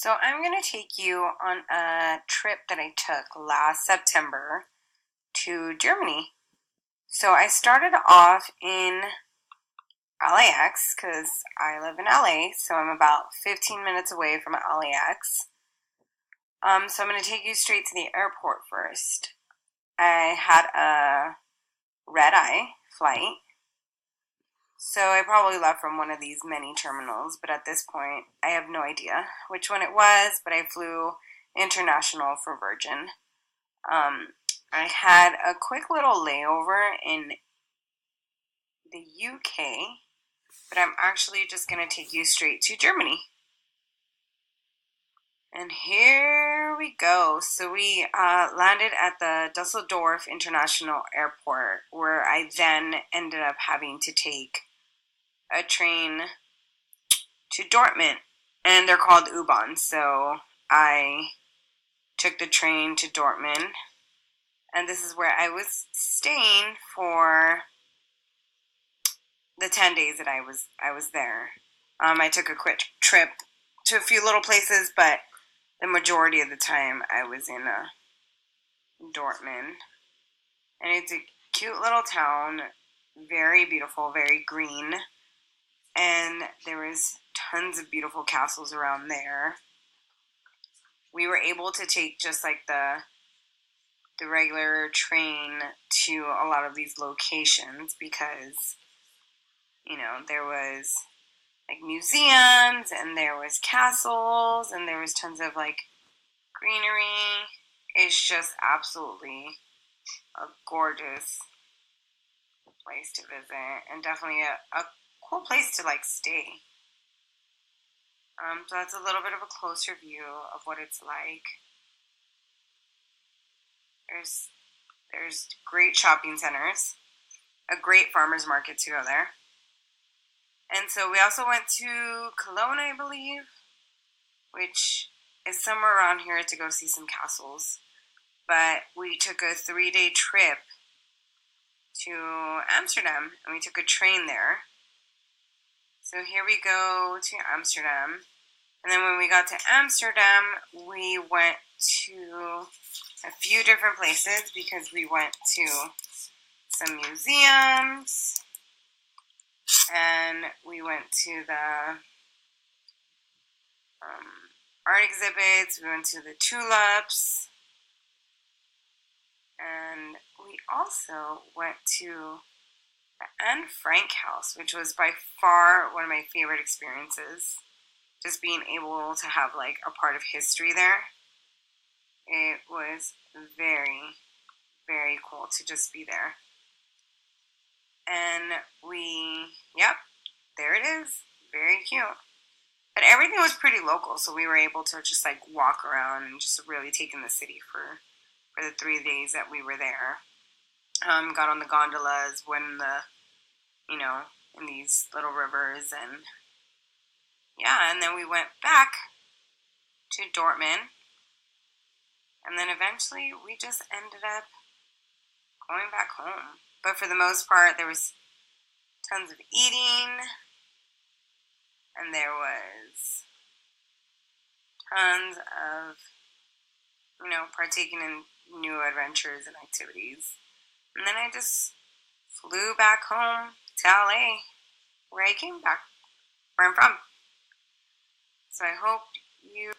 So I'm going to take you on a trip that I took last September to Germany. So I started off in LAX because I live in LA, so I'm about 15 minutes away from LAX. So I'm going to take you straight to the airport first. I had a red-eye flight, so I probably left from one of these many terminals, but at this point I have no idea which one it was, but I flew international for Virgin. I had a quick little layover in the UK, but I'm actually just going to take you straight to Germany. And here we go. So we landed at the Dusseldorf International Airport, where I then ended up having to take a train to Dortmund, and they're called U-Bahn. So I took the train to Dortmund, and this is where I was staying for the 10 days that I was there. I took a quick trip to a few little places, but the majority of the time I was in Dortmund. And it's a cute little town, very beautiful, very green, and there was tons of beautiful castles around there. We were able to take just like the regular train to a lot of these locations because, there was like museums and there was castles and there was tons of like greenery. It's just absolutely a gorgeous place to visit and definitely a cool place to like stay. So that's a little bit of a closer view of what it's like. There's great shopping centers, a great farmers market to go there. And so we also went to Cologne, I believe, which is somewhere around here to go see some castles. But we took a 3-day trip to Amsterdam, and we took a train there. So here we go to Amsterdam. And then when we got to Amsterdam, we went to a few different places because we went to some museums, and we went to the art exhibits, we went to the tulips, and we also went to the Anne Frank house, which was by far one of my favorite experiences. Just being able to have like a part of history there. It was very, very cool to just be there. And yep, there it is. Very cute. But everything was pretty local, so we were able to just like walk around and just really take in the city for the 3 days that we were there. Got on the gondolas when in these little rivers, and yeah, and then we went back to Dortmund, and then eventually we just ended up going back home. But for the most part, there was tons of eating, and there was tons of, partaking in new adventures and activities. And then I just flew back home to LA, where I'm from. So I hope you